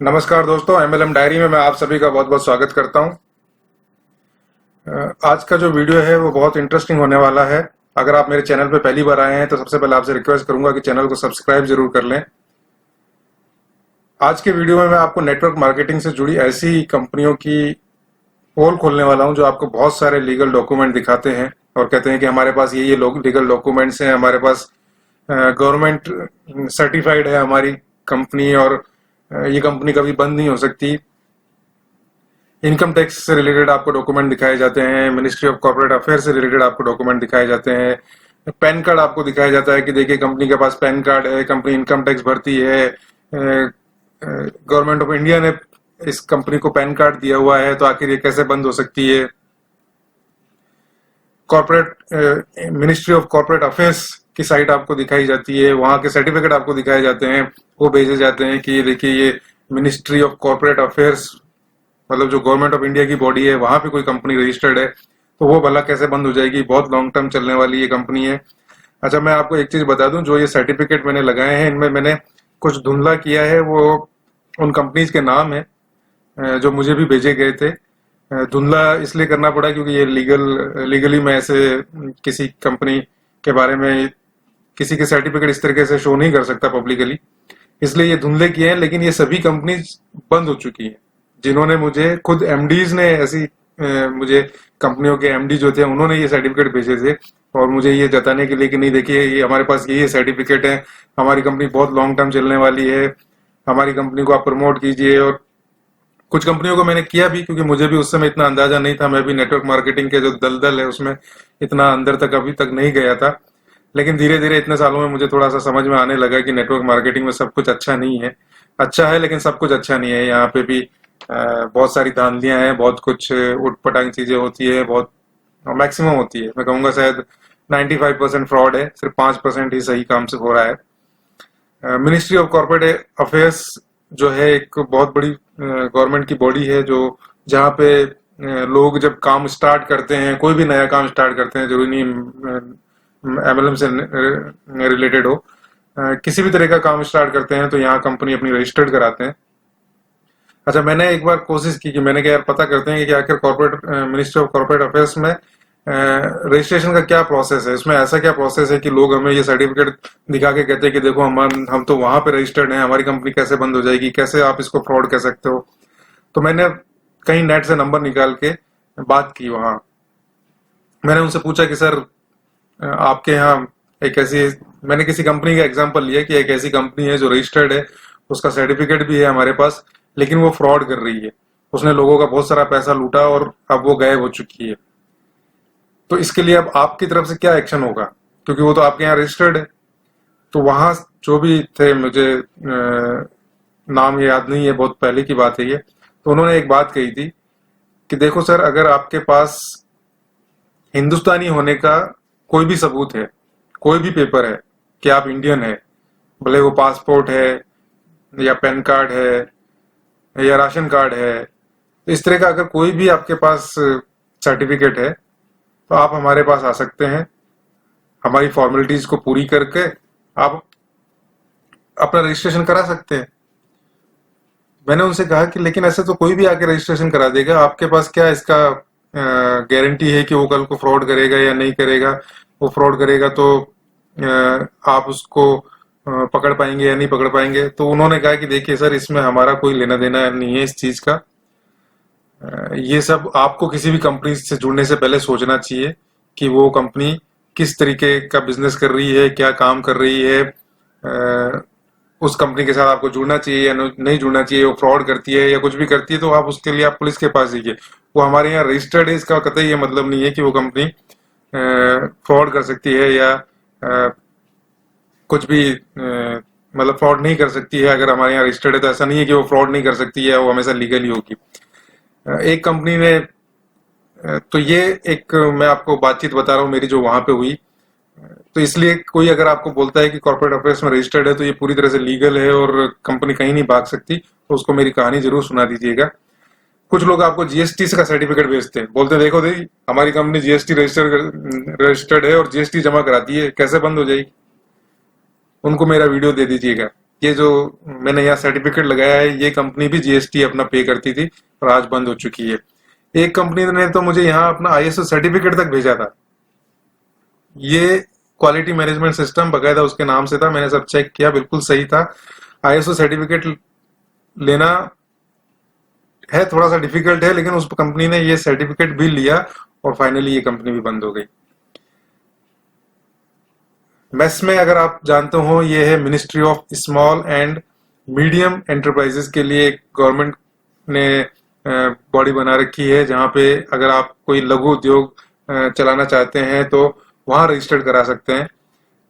नमस्कार दोस्तों, MLM diary में मैं आप सभी का बहुत बहुत स्वागत करता हूं। आज का जो वीडियो है वो बहुत इंटरेस्टिंग होने वाला है। अगर आप मेरे चैनल पे पहली बार आए हैं तो सबसे पहले आपसे रिक्वेस्ट करूंगा कि चैनल को सब्सक्राइब जरूर कर लें। आज के वीडियो में मैं आपको नेटवर्क मार्केटिंग से जुड़ी ऐसी कंपनियों की पोल खोलने वाला हूं जो आपको बहुत सारे लीगल डॉक्यूमेंट दिखाते हैं और कहते हैं कि हमारे पास ये लीगल डॉक्यूमेंट्स हैं, हमारे पास गवर्नमेंट सर्टिफाइड है हमारी कंपनी और ये कंपनी कभी बंद नहीं हो सकती। इनकम टैक्स से रिलेटेड आपको डॉक्यूमेंट दिखाए जाते हैं, मिनिस्ट्री ऑफ कॉर्पोरेट अफेयर से रिलेटेड आपको डॉक्यूमेंट दिखाए जाते हैं, पैन कार्ड आपको दिखाया जाता है कि देखिए कंपनी के पास पैन कार्ड है, कंपनी इनकम टैक्स भरती है, गवर्नमेंट ऑफ इंडिया ने इस कंपनी को पैन कार्ड दिया हुआ है, तो आखिर ये कैसे बंद हो सकती है। Corporate ministry of corporate affairs की साइट आपको दिखाई जाती है, वहां के सर्टिफिकेट आपको दिखाए जाते हैं, वो भेजे जाते हैं कि ये देखिए ये मिनिस्ट्री ऑफ कॉर्पोरेट अफेयर्स मतलब जो गवर्नमेंट ऑफ इंडिया की बॉडी है वहां पे कोई कंपनी रजिस्टर्ड है, तो वो भला कैसे बंद हो जाएगी। बहुत लॉन्ग टर्म चलने वाली ये कंपनी है। अच्छा, मैं आपको एक चीज बता दूं, जो ये सर्टिफिकेट मैंने लगाए हैं इनमें मैंने कुछ धुंधला किया है, वो उन कंपनीज के नाम है जो मुझे भी भेजे गए थे। धुंधला इसलिए करना पड़ा क्योंकि ये लीगली मैं ऐसे किसी कंपनी के बारे में किसी के सर्टिफिकेट इस तरीके से शो नहीं कर सकता पब्लिकली, इसलिए ये धुंधले किए हैं। लेकिन ये सभी कंपनीज बंद हो चुकी हैं। जिन्होंने मुझे खुद एमडीज ने ऐसी मुझे कंपनियों के एमडी जो थे उन्होंने ये सर्टिफिकेट भेजे थे और मुझे ये जताने के लिए कि नहीं देखिए ये हमारे पास ये सर्टिफिकेट है, हमारी कंपनी बहुत लॉन्ग टर्म चलने वाली है, हमारी कंपनी को आप प्रमोट कीजिए। और कुछ कंपनियों को मैंने किया भी क्योंकि मुझे भी उस समय इतना अंदाजा नहीं था, मैं भी नेटवर्क मार्केटिंग के जो दलदल है उसमें इतना अंदर तक अभी तक नहीं गया था। लेकिन धीरे धीरे इतने सालों में मुझे थोड़ा सा समझ में आने लगा कि नेटवर्क मार्केटिंग में सब कुछ अच्छा नहीं है। अच्छा है लेकिन सब कुछ अच्छा नहीं है। यहाँ पे भी बहुत सारी धांधलियां हैं, बहुत कुछ उटपटांग चीजें होती है, बहुत मैक्सिमम होती है। मैं कहूंगा शायद 95% फ्रॉड है, सिर्फ 5% ही सही काम से हो रहा है। मिनिस्ट्री ऑफ कॉर्पोरेट अफेयर्स जो है एक बहुत बड़ी गवर्नमेंट की बॉडी है, जो जहाँ पे लोग जब काम स्टार्ट करते हैं, कोई भी नया काम स्टार्ट करते हैं, जरूरी नहीं एमएलएम से रिलेटेड हो, किसी भी तरह का काम स्टार्ट करते हैं तो यहाँ कंपनी अपनी रजिस्टर्ड कराते हैं। अच्छा, मैंने एक बार कोशिश की कि मैंने कहा यार पता करते हैं कि आखिर corporate ministry of corporate affairs में रजिस्ट्रेशन का क्या प्रोसेस है, इसमें ऐसा क्या प्रोसेस है कि लोग हमें ये सर्टिफिकेट दिखा के कहते हैं कि देखो हम तो वहां पे रजिस्टर्ड हैं, हमारी कंपनी कैसे बंद हो जाएगी, कैसे आप इसको फ्रॉड कह सकते हो। तो मैंने कहीं नेट से नंबर निकाल के बात की वहां। मैंने उनसे पूछा कि सर आपके यहाँ एक ऐसी, मैंने किसी कंपनी का एग्जांपल लिया कि एक ऐसी कंपनी है जो रजिस्टर्ड है, उसका सर्टिफिकेट भी है हमारे पास, लेकिन वो फ्रॉड कर रही है, उसने लोगों का बहुत सारा पैसा लूटा और अब वो गायब हो चुकी है। तो इसके लिए अब आपकी तरफ से क्या एक्शन होगा, क्योंकि वो तो आपके यहाँ रजिस्टर्ड है। तो वहां जो भी थे, मुझे नाम याद नहीं है, बहुत पहले की बात है ये, तो उन्होंने एक बात कही थी कि देखो सर, अगर आपके पास हिंदुस्तानी होने का कोई भी सबूत है, कोई भी पेपर है कि आप इंडियन है, भले वो पासपोर्ट है या पैन कार्ड है या राशन कार्ड है, तो इस तरह का अगर कोई भी आपके पास सर्टिफिकेट है तो आप हमारे पास आ सकते हैं। हमारी फॉर्मेलिटीज को पूरी करके आप अपना रजिस्ट्रेशन करा सकते हैं। मैंने उनसे कहा कि लेकिन ऐसे तो कोई भी आके रजिस्ट्रेशन करा देगा, आपके पास क्या इसका गारंटी है कि वो कल को फ्रॉड करेगा या नहीं करेगा। वो फ्रॉड करेगा तो आप उसको पकड़ पाएंगे या नहीं पकड़ पाएंगे। तो उन्होंने कहा कि देखिए सर, इसमें हमारा कोई लेना देना नहीं है इस चीज का। ये सब आपको किसी भी कंपनी से जुड़ने से पहले सोचना चाहिए कि वो कंपनी किस तरीके का बिजनेस कर रही है, क्या काम कर रही है। उस कंपनी के साथ आपको जुड़ना चाहिए या नहीं जुड़ना चाहिए, वो फ्रॉड करती है या कुछ भी करती है तो आप उसके लिए आप पुलिस के पास जाइए। वो हमारे यहाँ रजिस्टर्ड है, इसका कतई ये मतलब नहीं है कि वो कंपनी फ्रॉड कर सकती है या कुछ भी मतलब फ्रॉड नहीं कर सकती है। अगर हमारे यहाँ रजिस्टर्ड है तो ऐसा नहीं है कि वो फ्रॉड नहीं कर सकती है, वो हमेशा लीगल ही होगी। एक कंपनी ने, तो ये एक मैं आपको बातचीत बता रहा हूँ मेरी जो वहां पे हुई। तो इसलिए कोई अगर आपको बोलता है कि कॉर्पोरेट अफेयर्स में रजिस्टर्ड है तो ये पूरी तरह से लीगल है और कंपनी कहीं नहीं भाग सकती, तो उसको मेरी कहानी जरूर सुना दीजिएगा। कुछ लोग आपको जीएसटी का सर्टिफिकेट भेजते हैं, बोलते हैं देखो देखिए हमारी कंपनी जीएसटी रजिस्टर्ड है और जीएसटी जमा कराती है, कैसे बंद हो जाएगी। उनको मेरा वीडियो दे दीजिएगा, ये जो मैंने यहाँ सर्टिफिकेट लगाया है, ये कंपनी भी जीएसटी अपना पे करती थी और आज बंद हो चुकी है। एक कंपनी ने तो मुझे यहाँ अपना आईएसओ सर्टिफिकेट तक भेजा था। ये क्वालिटी मैनेजमेंट सिस्टम बकायदा उसके नाम से था, मैंने सब चेक किया, बिल्कुल सही था। आईएसओ सर्टिफिकेट लेना है थोड़ा सा डिफिकल्ट है, लेकिन उस कंपनी ने ये सर्टिफिकेट भी लिया और फाइनली ये कंपनी भी बंद हो गई। मेस में अगर आप जानते हो, ये है ministry of small and medium enterprises के लिए गवर्नमेंट ने बॉडी बना रखी है, जहां पे अगर आप कोई लघु उद्योग चलाना चाहते हैं तो वहां रजिस्टर्ड करा सकते हैं।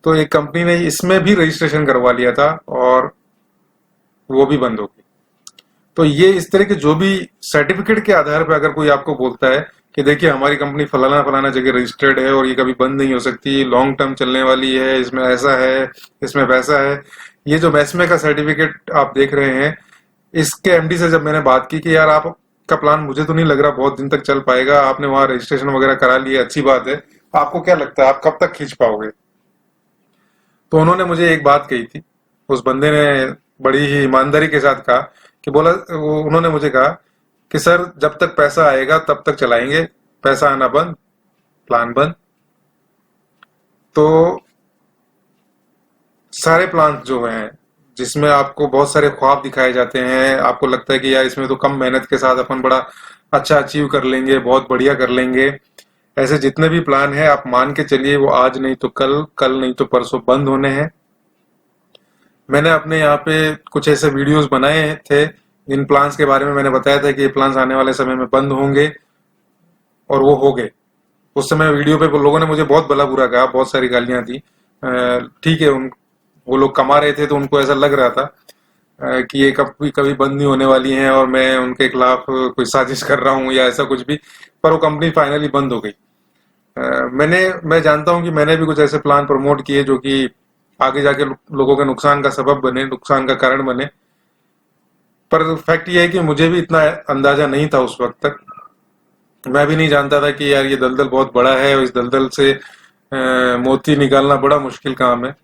तो एक कंपनी ने इसमें भी रजिस्ट्रेशन करवा लिया था और वो भी बंद हो गई। तो ये इस तरह के जो भी सर्टिफिकेट के आधार पर अगर कोई आपको बोलता है कि देखिए हमारी कंपनी फलाना फलाना जगह रजिस्टर्ड है और ये कभी बंद नहीं हो सकती, लॉन्ग टर्म चलने वाली है, इसमें ऐसा है, इसमें वैसा है। ये जो मैस्मे का सर्टिफिकेट आप देख रहे हैं, इसके एमडी से जब मैंने बात की कि यार आपका प्लान मुझे तो नहीं लग रहा बहुत दिन तक चल पाएगा, आपने वहां रजिस्ट्रेशन वगैरह करा लिया, अच्छी बात है, आपको क्या लगता है आप कब तक खींच पाओगे? तो उन्होंने मुझे एक बात कही थी, उस बंदे ने बड़ी ही ईमानदारी के साथ कहा कि उन्होंने मुझे कहा कि सर जब तक पैसा आएगा तब तक चलाएंगे, पैसा आना बंद, प्लान बंद। तो सारे प्लान जो हैं जिसमें आपको बहुत सारे ख्वाब दिखाए जाते हैं, आपको लगता है कि यार इसमें तो कम मेहनत के साथ अपन बड़ा अच्छा अचीव कर लेंगे, बहुत बढ़िया कर लेंगे, ऐसे जितने भी प्लान हैं आप मान के चलिए वो आज नहीं तो कल, कल नहीं तो परसों बंद होने हैं। मैंने अपने यहाँ पे कुछ ऐसे वीडियोस बनाए थे, इन प्लान्स के बारे में मैंने बताया था कि ये प्लान्स आने वाले समय में बंद होंगे, और वो हो गए। उस समय वीडियो पे लोगों ने मुझे बहुत भला बुरा कहा, बहुत सारी गालियां दी। ठीक है, वो लोग कमा रहे थे तो उनको ऐसा लग रहा था कि ये कभी कभी बंद नहीं होने वाली हैं और मैं उनके खिलाफ कोई साजिश कर रहा हूँ या ऐसा कुछ भी। पर वो कंपनी फाइनली बंद हो गई। मैं जानता हूँ कि मैंने भी कुछ ऐसे प्लान प्रमोट किए जो कि आगे जाके लोगों के नुकसान का सबब बने, नुकसान का कारण बने। पर फैक्ट ये है कि मुझे भी इतना अंदाजा नहीं था उस वक्त तक। मैं भी नहीं जानता था कि यार ये दलदल बहुत बड़ा है और इस दलदल से मोती निकालना बड़ा मुश्किल काम है।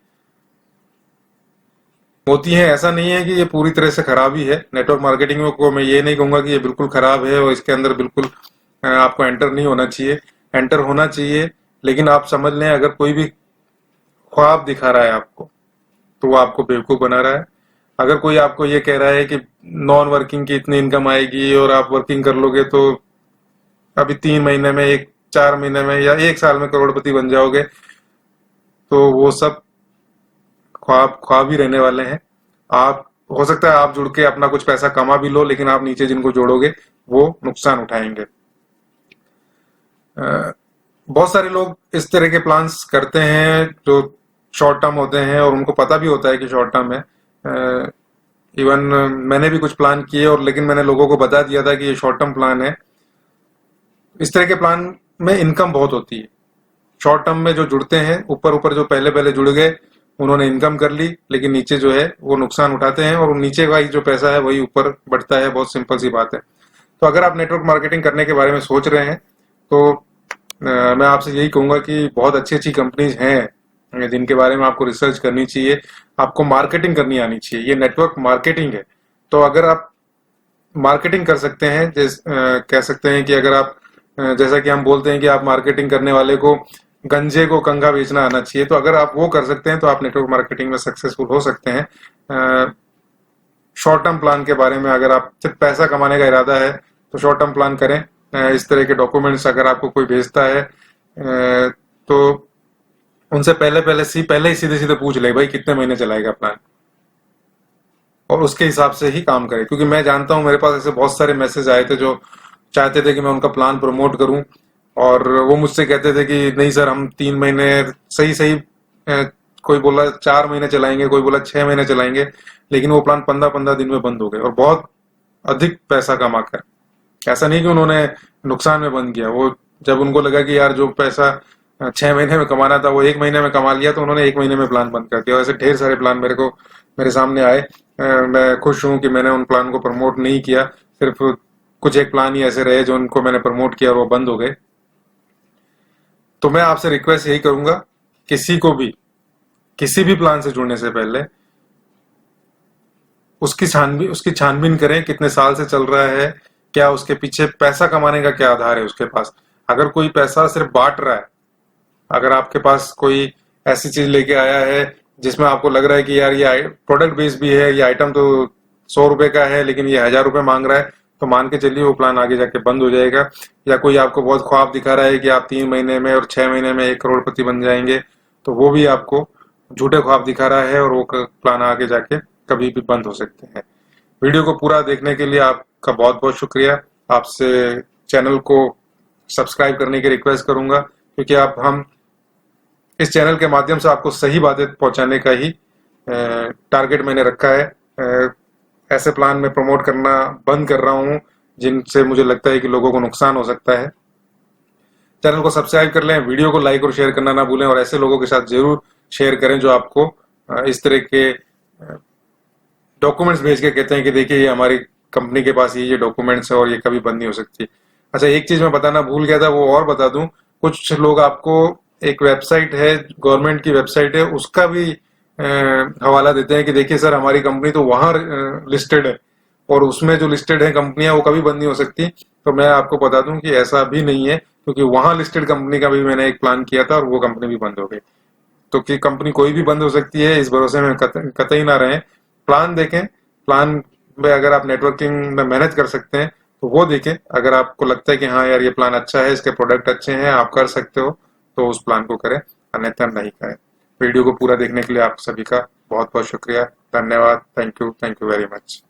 मोती है, ऐसा नहीं है कि ये पूरी तरह से खराब ही है। नेटवर्क मार्केटिंग में को मैं ये नहीं कहूंगा कि ये बिल्कुल खराब है और इसके अंदर बिल्कुल आपको एंटर नहीं होना चाहिए। एंटर होना चाहिए, लेकिन आप समझ लें अगर कोई भी ख्वाब दिखा रहा है आपको तो वो आपको बेवकूफ बना रहा है। अगर कोई आपको ये कह रहा है कि नॉन वर्किंग की इतनी इनकम आएगी और आप वर्किंग कर लोगे तो अभी 3 महीने में, 4 महीने में या 1 साल में करोड़पति बन जाओगे, तो वो सब ख्वाब ही रहने वाले हैं। आप हो सकता है आप जुड़ के अपना कुछ पैसा कमा भी लो, लेकिन आप नीचे जिनको जोड़ोगे वो नुकसान उठाएंगे। बहुत सारे लोग इस तरह के प्लान्स करते हैं जो शॉर्ट टर्म होते हैं और उनको पता भी होता है कि शॉर्ट टर्म है। इवन मैंने भी कुछ प्लान किए और लेकिन मैंने लोगों को बता दिया था कि ये शॉर्ट टर्म प्लान है। इस तरह के प्लान में इनकम बहुत होती है। शॉर्ट टर्म में जो जुड़ते हैं, ऊपर ऊपर जो पहले पहले जुड़ गए उन्होंने इनकम कर ली, लेकिन नीचे जो है वो नुकसान उठाते हैं और नीचे का जो पैसा है वही ऊपर बढ़ता है। बहुत सिंपल सी बात है। तो अगर आप नेटवर्क मार्केटिंग करने के बारे में सोच रहे हैं तो मैं आपसे यही कहूंगा कि बहुत अच्छी अच्छी कंपनीज हैं जिनके बारे में आपको रिसर्च करनी चाहिए, आपको मार्केटिंग करनी आनी चाहिए। ये नेटवर्क मार्केटिंग है। तो अगर आप मार्केटिंग कर सकते हैं, कह सकते हैं कि अगर आप जैसा कि हम बोलते हैं कि आप मार्केटिंग करने वाले को गंजे को कंघा बेचना आना चाहिए, तो अगर आप वो कर सकते हैं तो आप नेटवर्क मार्केटिंग में सक्सेसफुल हो सकते हैं। शॉर्ट टर्म प्लान के बारे में अगर आप सिर्फ पैसा कमाने का इरादा है तो शॉर्ट टर्म प्लान करें। इस तरह के डॉक्यूमेंट्स अगर आपको कोई भेजता है तो उनसे पहले ही सीधे सीधे पूछ ले भाई कितने महीने चलाएगा प्लान, और उसके हिसाब से ही काम करें। क्योंकि मैं जानता हूं मेरे पास ऐसे बहुत सारे मैसेज आए थे जो चाहते थे कि मैं उनका प्लान प्रमोट करूं और वो मुझसे कहते थे कि नहीं सर हम 3 महीने सही कोई बोला 4 महीने चलाएंगे, कोई बोला 6 महीने चलाएंगे, लेकिन वो प्लान 15-15 दिन में बंद हो गए और बहुत अधिक पैसा कमाकर। ऐसा नहीं कि उन्होंने नुकसान में बंद किया, वो जब उनको लगा कि यार जो पैसा 6 महीने में कमाना था वो 1 महीने में कमा लिया तो उन्होंने 1 महीने में प्लान बंद कर दिया। ऐसे ढेर सारे प्लान मेरे सामने आए। मैं खुश हूं कि मैंने उन प्लान को प्रमोट नहीं किया, सिर्फ कुछ एक प्लान ही ऐसे रहे जो उनको मैंने प्रमोट किया और वो बंद हो गए। तो मैं आपसे रिक्वेस्ट यही करूंगा, किसी को भी किसी भी प्लान से जुड़ने से पहले उसकी छानबीन करें, कितने साल से चल रहा है, क्या उसके पीछे पैसा कमाने का क्या आधार है उसके पास। अगर कोई पैसा सिर्फ बांट रहा है, अगर आपके पास कोई ऐसी चीज लेके आया है जिसमें आपको लग रहा है कि यार ये प्रोडक्ट बेस्ड भी है, ये आइटम तो 100 रुपए का है लेकिन ये 1000 रुपए मांग रहा है, तो मान के चलिए वो प्लान आगे जाके बंद हो जाएगा। या कोई आपको बहुत ख्वाब दिखा रहा है कि आप 3 महीने में और 6 महीने में 1 करोड़पति बन जाएंगे, तो वो भी आपको झूठे ख्वाब दिखा रहा है और वो प्लान आगे जाके कभी भी बंद हो सकते हैं। वीडियो को पूरा देखने के लिए आपका बहुत बहुत शुक्रिया। आपसे चैनल को सब्सक्राइब करने की रिक्वेस्ट करूंगा, क्योंकि हम इस चैनल के माध्यम से आपको सही बातें पहुंचाने का ही टारगेट मैंने रखा है। ऐसे प्लान में प्रमोट करना बंद कर रहा हूं जिनसे मुझे लगता है कि लोगों को नुकसान हो सकता है। चैनल को सब्सक्राइब कर लें, वीडियो को लाइक और शेयर करना ना भूलें, और ऐसे लोगों के साथ जरूर शेयर करें जो आपको इस तरह के डॉक्यूमेंट्स भेज के कहते हैं कि देखिए ये हमारी कंपनी के पास ये डॉक्यूमेंट्स है और ये कभी बंद नहीं हो सकती। अच्छा, एक चीज मैं बताना भूल गया था, वो और बता दूं। कुछ लोग आपको एक वेबसाइट है, गवर्नमेंट की वेबसाइट है, उसका भी हवाला देते हैं कि देखिए सर हमारी कंपनी तो वहां लिस्टेड है और उसमें जो लिस्टेड है कंपनियां वो कभी बंद नहीं हो सकती। तो मैं आपको बता दूं कि ऐसा भी नहीं है, क्योंकि वहां लिस्टेड कंपनी का भी मैंने एक प्लान किया था और वो कंपनी भी बंद हो गई। तो कि कंपनी कोई भी बंद हो सकती है, इस भरोसे में कतई ना रहें। प्लान देखें, प्लान में अगर आप नेटवर्किंग में मेहनत कर सकते हैं तो वो देखें। अगर आपको लगता है कि हाँ यार ये प्लान अच्छा है, इसके प्रोडक्ट अच्छे हैं, आप कर सकते हो, तो उस प्लान को करें, अन्यथा नहीं करें। वीडियो को पूरा देखने के लिए आप सभी का बहुत बहुत शुक्रिया, धन्यवाद, थैंक यू वेरी मच।